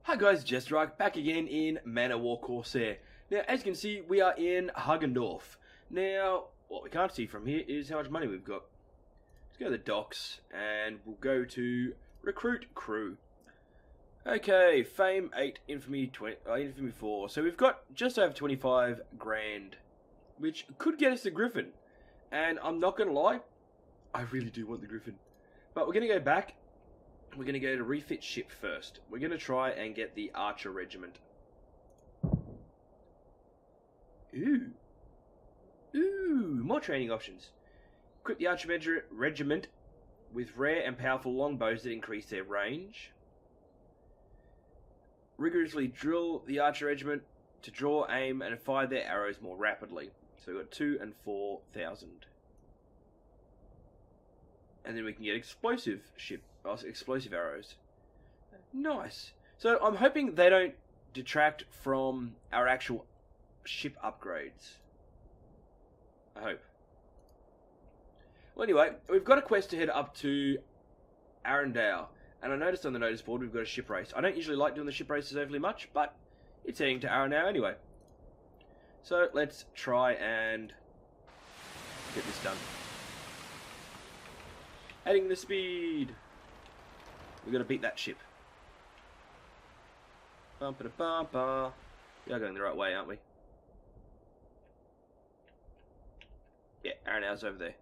Hi guys, JesterArke back again in Man of War Corsair. Now, as you can see, we are in Hagendorf. Now, what we can't see from here is how much money we've got. Let's go to the docks, and we'll go to Recruit Crew. Okay, Fame 8, Infamy 20, Infamy 4. So we've got just over 25 grand, which could get us the Griffin. And I'm not going to lie, I really do want the Griffin. But we're going to go back. We're going to go to refit ship first. We're going to try and get the Archer Regiment. Ooh, more training options. Equip the Archer Regiment with rare and powerful longbows that increase their range. Rigorously drill the Archer Regiment to draw, aim, and fire their arrows more rapidly. So we've got 2,000 and 4,000. And then we can get explosive arrows. Nice. So I'm hoping they don't detract from our actual ship upgrades. I hope. Well, anyway, we've got a quest to head up to Arendelle. And I noticed on the notice board we've got a ship race. I don't usually like doing the ship races overly much, but it's heading to Arendelle anyway. So let's try and get this done. Adding the speed. We've got to beat that ship. Bum-ba-da-bum-ba. We are going the right way, aren't we? Yeah, Arendelle's over there.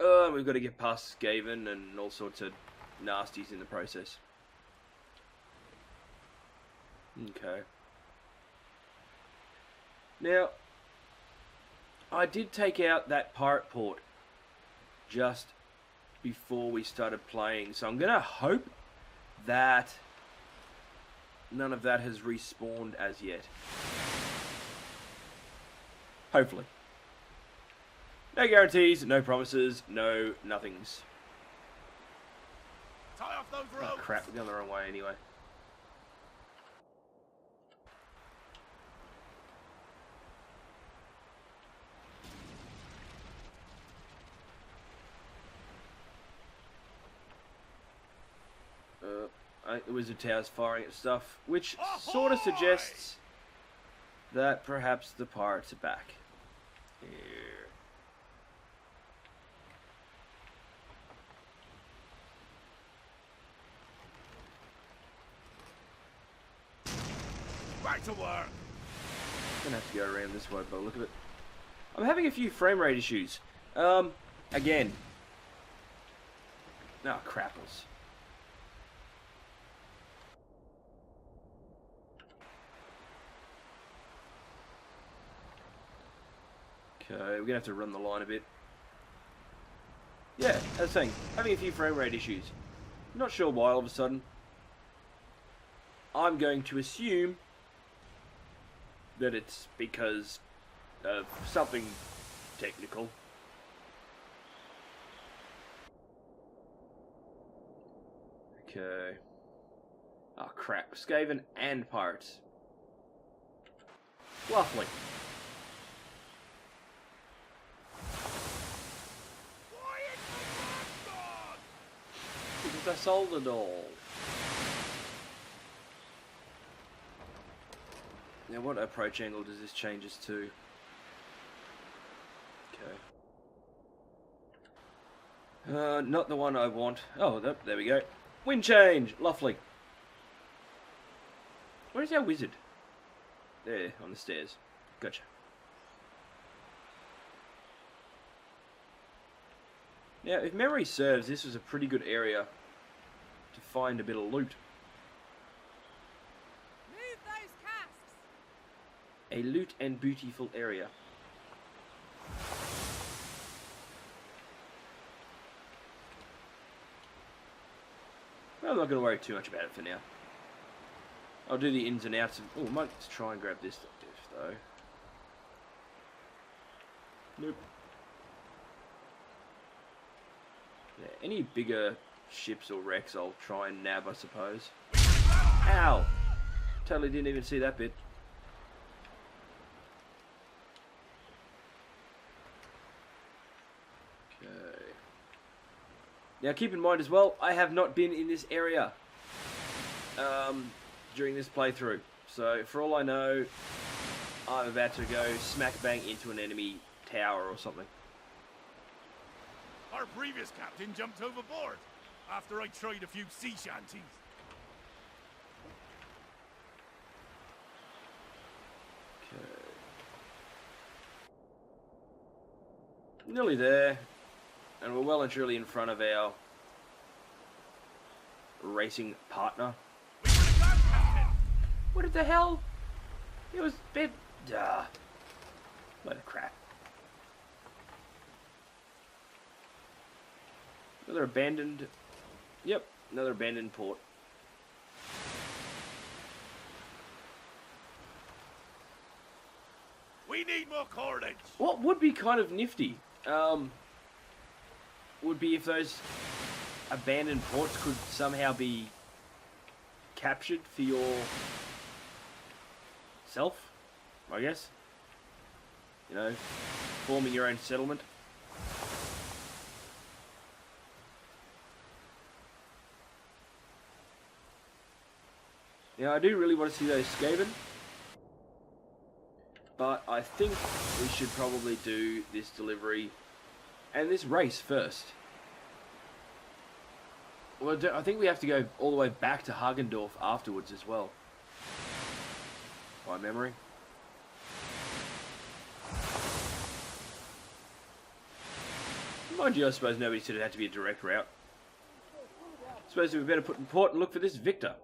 Oh, and we've got to get past Skaven and all sorts of nasties in the process. Okay. Now, I did take out that pirate port just before we started playing, so I'm going to hope that none of that has respawned as yet. Hopefully. No guarantees, no promises, no nothings. Tie off those ropes. Oh crap, we're going the wrong way anyway. Wizard Tower's firing at stuff, which sort of suggests that perhaps the pirates are back. Here. Back to work. Gonna have to go around this way by the look of it. I'm having a few frame rate issues. Again. Oh, crapples. Okay, we're going to have to run the line a bit. Yeah, as I was saying, having a few frame rate issues. Not sure why all of a sudden. I'm going to assume that it's because of something technical. Okay. Oh crap, Skaven and pirates. Lovely. Because I sold it all. Now what approach angle does this change us to? Okay. Not the one I want. Oh, there we go. Wind change! Lovely. Where's our wizard? There, on the stairs. Gotcha. Now, if memory serves, this was a pretty good area to find a bit of loot. Move those casks. A loot and beautiful area. Well, I'm not going to worry too much about it for now. I'll do the ins and outs of... Oh, I might just try and grab this stuff, though. Nope. Yeah, any bigger ships or wrecks I'll try and nab, I suppose. Ow! Totally didn't even see that bit. Okay. Now keep in mind as well, I have not been in this area. during this playthrough. So, for all I know, I'm about to go smack bang into an enemy tower or something. Our previous captain jumped overboard after I tried a few sea shanties. Okay. Nearly there. And we're well and truly in front of our racing partner. We would have gone, Captain! What the hell? It was bit. Load of crap. Another abandoned. Yep, another abandoned port. We need more cordage! What would be kind of nifty, would be if those abandoned ports could somehow be captured for your self, I guess. You know, forming your own settlement. Now, I do really want to see those Skaven, but I think we should probably do this delivery and this race first. Well, I think we have to go all the way back to Hagendorf afterwards as well. By memory. Mind you, I suppose nobody said it had to be a direct route. I suppose we better put in port and look for this Victor.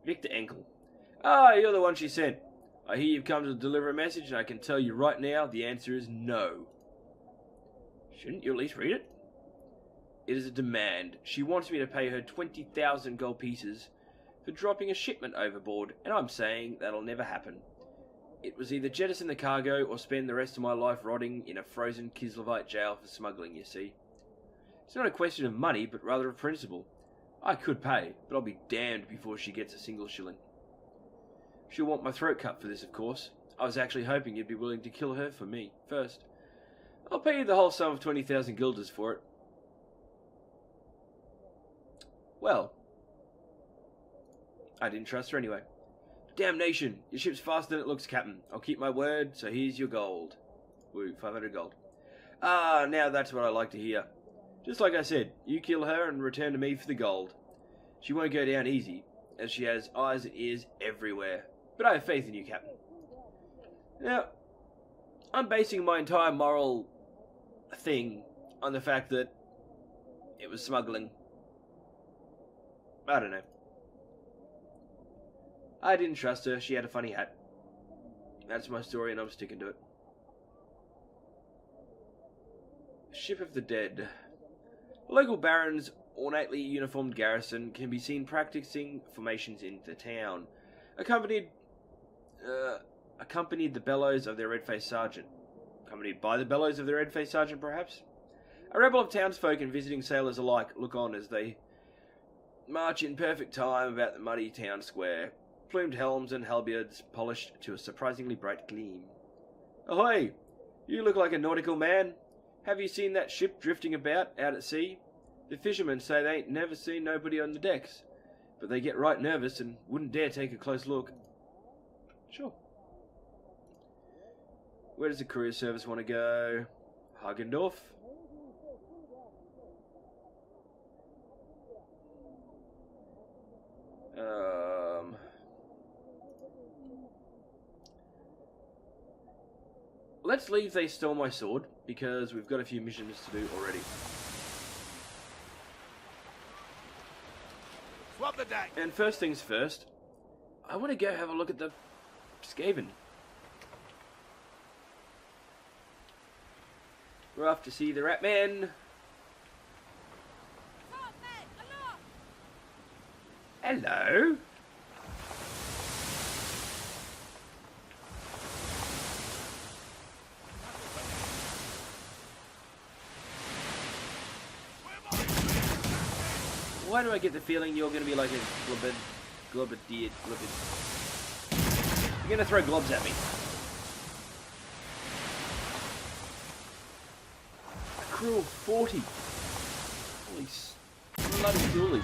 Victor Enkel. Ah, you're the one she sent. I hear you've come to deliver a message, and I can tell you right now the answer is no. Shouldn't you at least read it? It is a demand. She wants me to pay her 20,000 gold pieces for dropping a shipment overboard, and I'm saying that'll never happen. It was either jettison the cargo or spend the rest of my life rotting in a frozen Kislevite jail for smuggling, you see. It's not a question of money, but rather of principle. I could pay, but I'll be damned before she gets a single shilling. She'll want my throat cut for this, of course. I was actually hoping you'd be willing to kill her for me, first. I'll pay you the whole sum of 20,000 guilders for it. Well, I didn't trust her anyway. Damnation! Your ship's faster than it looks, Captain. I'll keep my word, so here's your gold. Woo, 500 gold. Ah, now that's what I like to hear. Just like I said, you kill her and return to me for the gold. She won't go down easy, as she has eyes and ears everywhere. But I have faith in you, Captain. Now, I'm basing my entire moral thing on the fact that it was smuggling. I don't know. I didn't trust her. She had a funny hat. That's my story, and I'm sticking to it. Ship of the Dead. A local baron's ornately uniformed garrison can be seen practicing formations in the town, accompanied the bellows of their red-faced sergeant. Accompanied by the bellows of their red-faced sergeant, perhaps? A rebel of townsfolk and visiting sailors alike look on as they march in perfect time about the muddy town square, plumed helms and halberds polished to a surprisingly bright gleam. Ahoy! You look like a nautical man. Have you seen that ship drifting about out at sea? The fishermen say they ain't never seen nobody on the decks, but they get right nervous and wouldn't dare take a close look. Sure. Where does the courier service want to go? Hagendorf? Let's leave they stole my sword, because we've got a few missions to do already. Swap the deck! And first things first, I want to go have a look at the Skaven. We're off to see the Ratman. Top men, aloft! Hello. Why do I get the feeling you're going to be like a globadier? You're going to throw globs at me. A crew of 40. Holy bloody cruelly.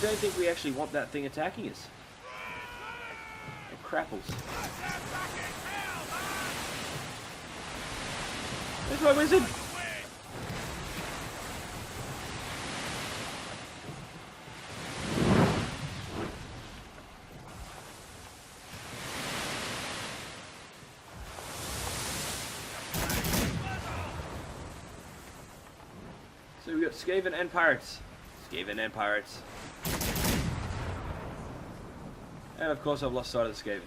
don't think we actually want that thing attacking us. It crapples. There's my wizard! So we got Skaven and pirates. Skaven and pirates. And of course I've lost sight of the Skaven.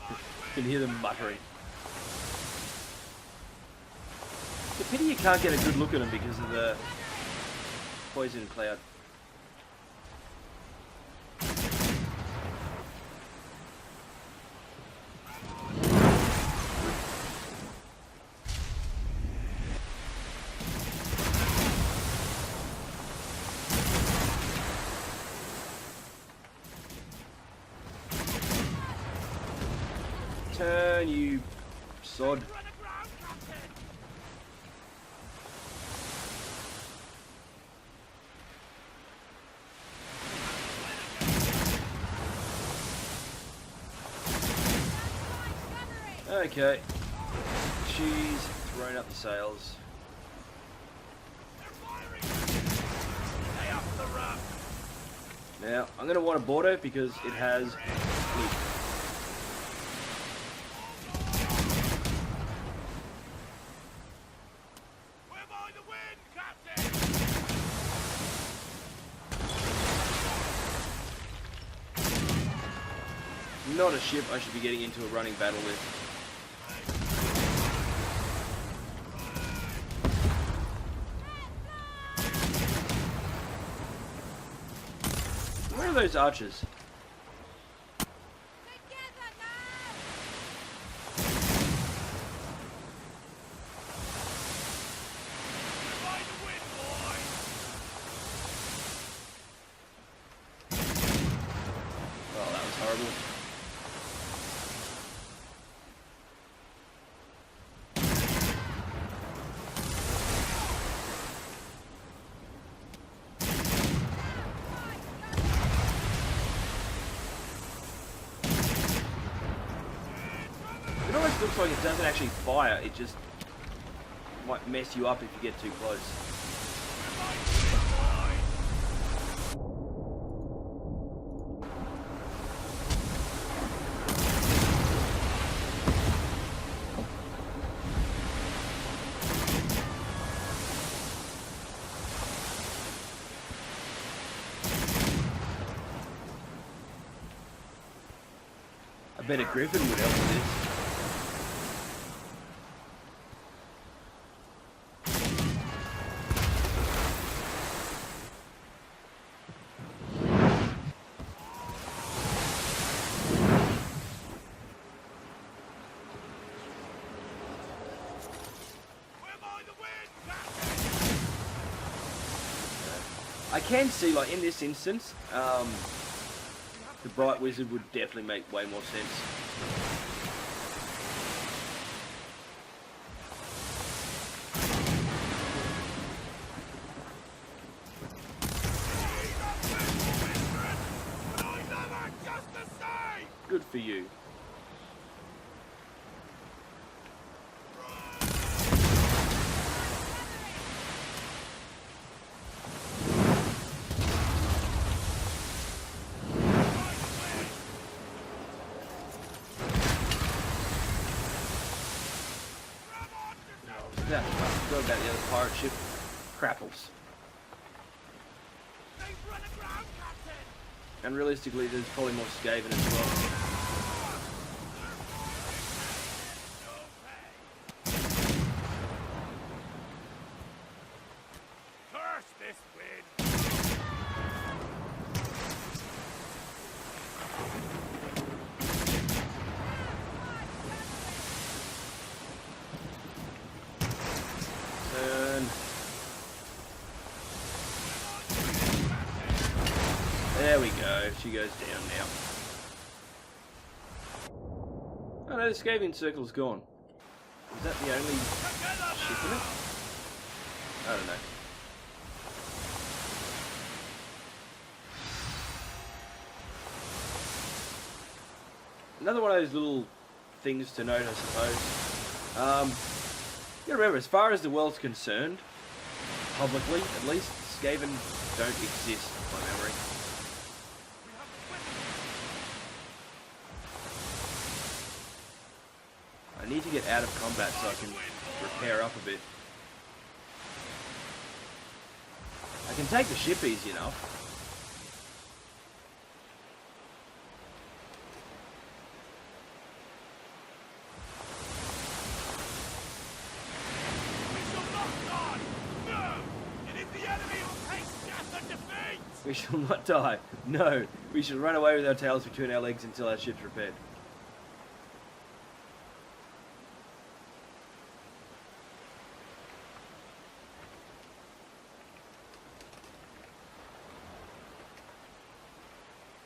You can hear them muttering. It's a pity you can't get a good look at them because of the poison cloud. Turn, you sod. Okay. She's thrown up the sails. Now, I'm going to want to board it because it has fleet. Not a ship I should be getting into a running battle with. Where are those archers? Oh, that was horrible. It always looks like it doesn't actually fire, it just might mess you up if you get too close. I bet a griffin would help with this. I can see, like, in this instance, the Bright Wizard would definitely make way more sense. Good for you. Yeah, go about the other pirate ship. Crapples. And realistically, there's probably more Skaven as well. Curse this wind! Turn. There we go. She goes down now. Oh no, the Skaven circle's gone. Is that the only ship in it? I don't know. Another one of those little things to note, I suppose. You gotta remember, as far as the world's concerned, publicly at least, Skaven don't exist, by memory. I need to get out of combat so I can repair up a bit. I can take the ship easy enough. We shall not die. No, we shall run away with our tails between our legs until our ship's repaired.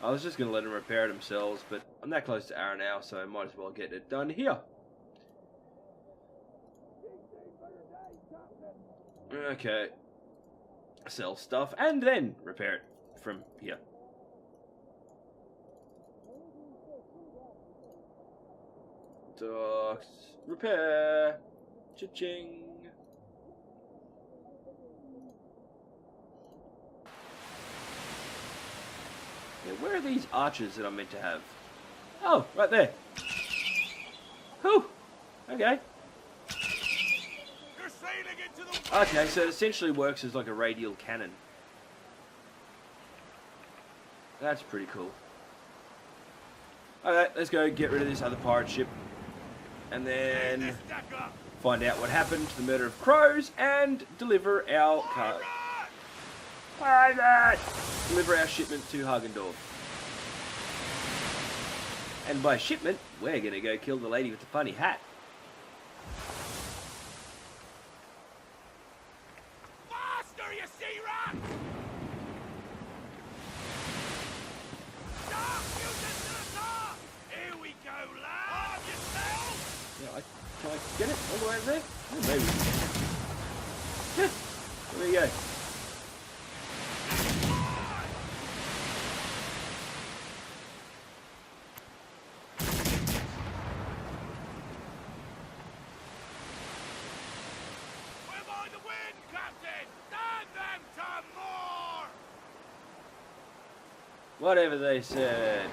I was just going to let them repair it themselves, but I'm that close to Arra now, so I might as well get it done here. Okay. Sell stuff and then repair it from here. Docks. Repair. Cha-ching. Yeah, where are these archers that I'm meant to have? Oh, right there. Whew. Okay. Okay, so it essentially works as like a radial cannon. That's pretty cool. Okay, let's go get rid of this other pirate ship. And then find out what happened to the murder of crows and deliver our car. Deliver our shipment to Hagendorf. And by shipment, we're gonna go kill the lady with the funny hat. Can I get it all the way over there? Oh, maybe. Yeah, there we go. We're by the wind, Captain! Stand them to more! Whatever they said.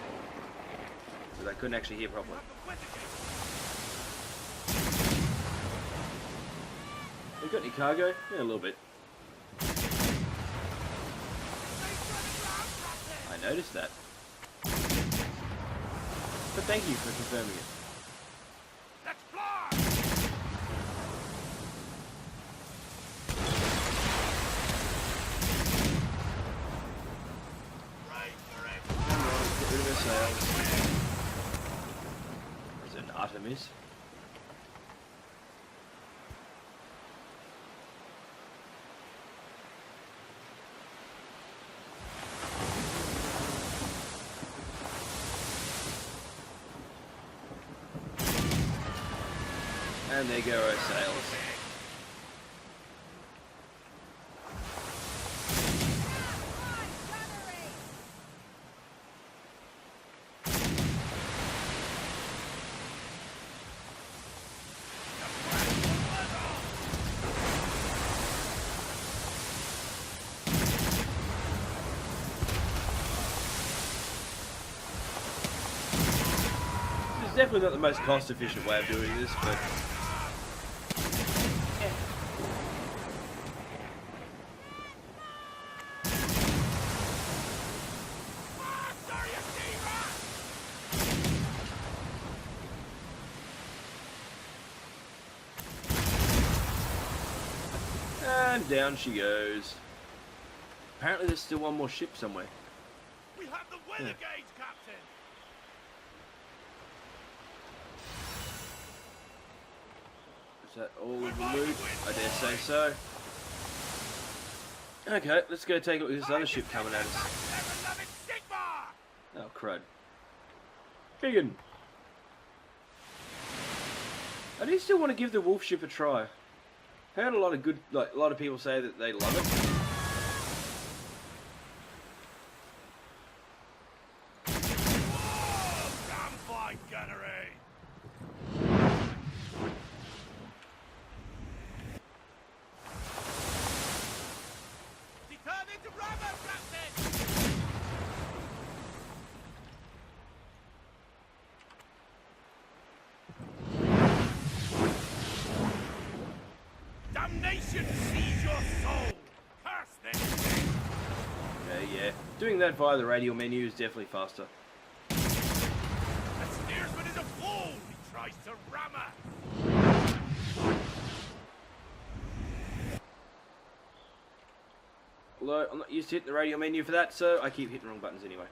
But I couldn't actually hear properly. You got any cargo? Yeah, a little bit. I noticed that. But thank you for confirming it. Let's fly! Come on, get rid of our sails. There's an Artemis. And there go our sails. This is definitely not the most cost-efficient way of doing this, but and down she goes. Apparently there's still one more ship somewhere. We have the weather gauge, Captain! Is that all of the loot? I dare say so. Okay, let's go take a look at this other ship coming at us. Oh, crud. Keegan! I do still want to give the wolf ship a try. I heard a lot of good, like a lot of people say that they love it. Whoa! Damn fine gunnery! He turned into rubber, Captain! Damnation seize your soul! Curse this thing! Yeah. Doing that via the radial menu is definitely faster. The steersman is a fool! He tries to ram us! Although I'm not used to hitting the radial menu for that, so I keep hitting the wrong buttons anyway.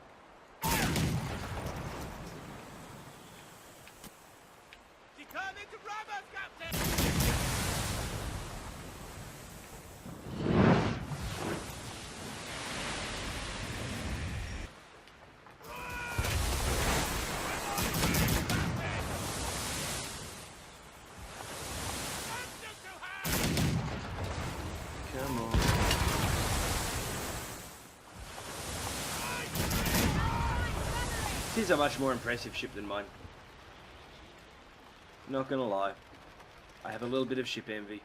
He turned into rubber, Captain! Come on. This is a much more impressive ship than mine. Not gonna lie. I have a little bit of ship envy.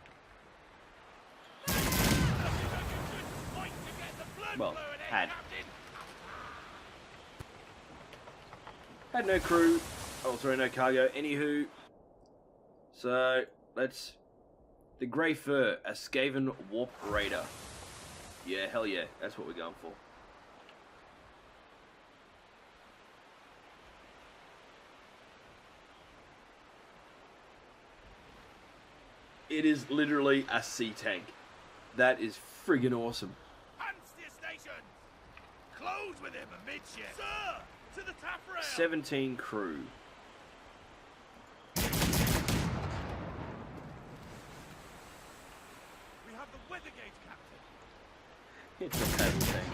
Well, had. Had no crew. Oh, sorry, no cargo. Anywho. So, let's... The Grey Fur, a Skaven Warp Raider. Yeah, hell yeah. That's what we're going for. It is literally a sea tank. That is friggin' awesome. Hands to your stations! Close with him amidship! Sir! To the taffrail! 17 crew. We have the weather gauge, Captain. It's a paddle tank.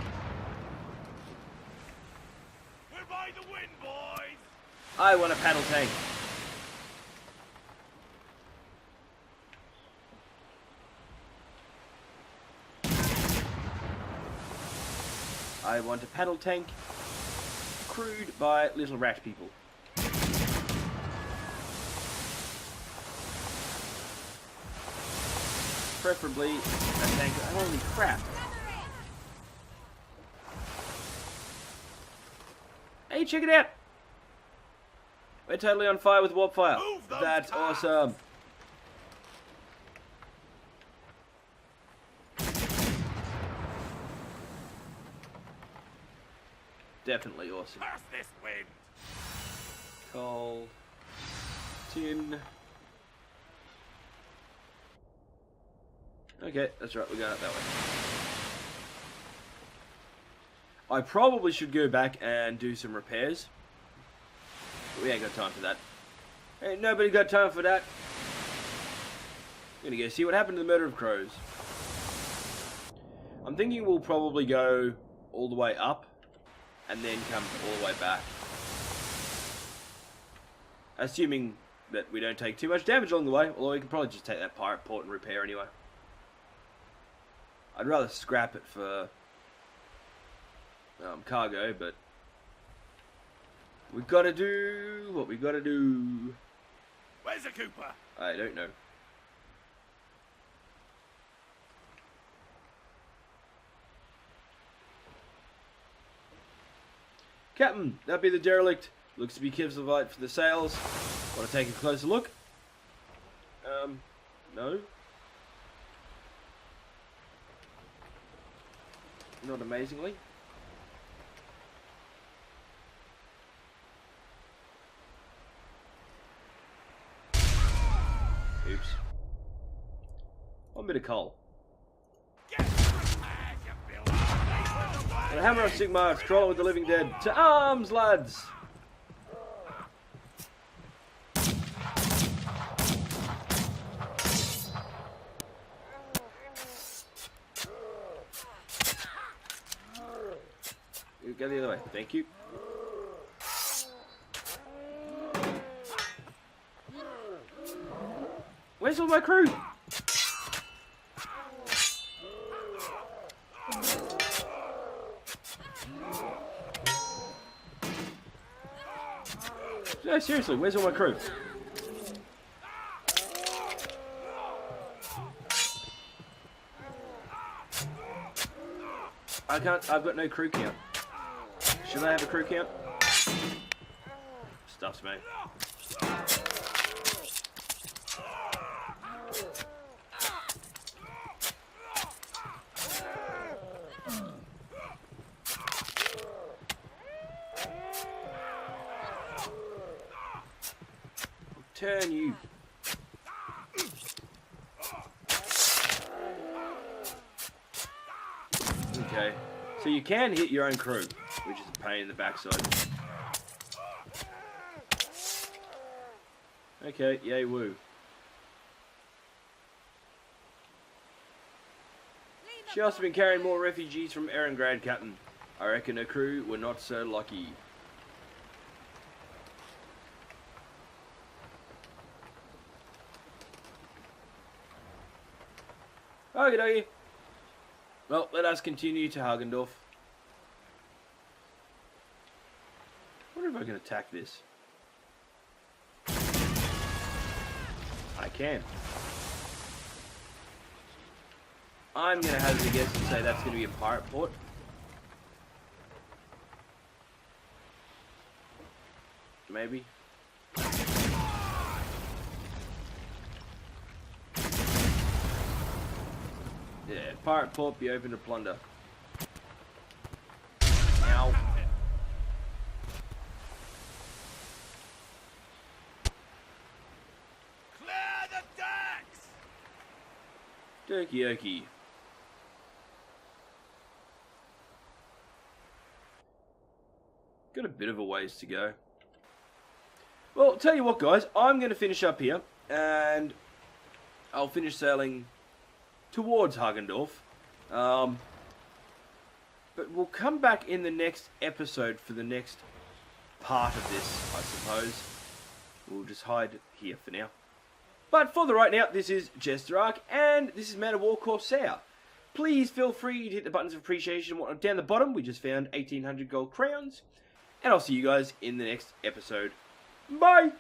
We're by the wind, boys! I want a paddle tank. I want a paddle tank crewed by little rat people. Preferably a tank. Holy crap. Hey, check it out. We're totally on fire with warp fire. Move those That's cars. awesome. Definitely awesome. Curse this wind! Coal. Tin. Okay, that's right, we're going up that way. I probably should go back and do some repairs. But we ain't got time for that. Ain't nobody got time for that. I'm gonna go see what happened to the murder of crows. I'm thinking we'll probably go all the way up and then come all the way back. Assuming that we don't take too much damage along the way, although we can probably just take that pirate port and repair anyway. I'd rather scrap it for cargo, but we gotta do what we gotta do. Where's the Cooper? I don't know. Captain, that be the derelict. Looks to be Kivsovite for the sails. Want to take a closer look? No. Not amazingly. Oops. One bit of coal. Get prepared, you builder! And a hammer of Sigmar, scrolling with the living dead. To arms, lads! Go the other way. Thank you. Where's all my crew? No, seriously, where's all my crew? I've got no crew count. Should I have a crew count? Stuffs me. Turn you. Okay, so you can hit your own crew, which is a pain in the backside. Okay, yay woo. She also been carrying more refugees from Erengrad, Captain. I reckon her crew were not so lucky. Okie dokie. Well, let us continue to Hagendorf. I wonder if I can attack this. I can. I'm going to hazard a guess and say that's going to be a pirate port. Maybe. Yeah, pirate port be open to plunder. Ow. Clear the decks! Dokey dokey. Got a bit of a ways to go. Well, tell you what guys, I'm going to finish up here and I'll finish sailing towards Hagendorf. But we'll come back in the next episode for the next part of this, I suppose. We'll just hide here for now. But for the right now, this is JesterArke, and this is Man of War Corsair. Please feel free to hit the buttons of appreciation down the bottom. We just found 1,800 gold crowns. And I'll see you guys in the next episode. Bye!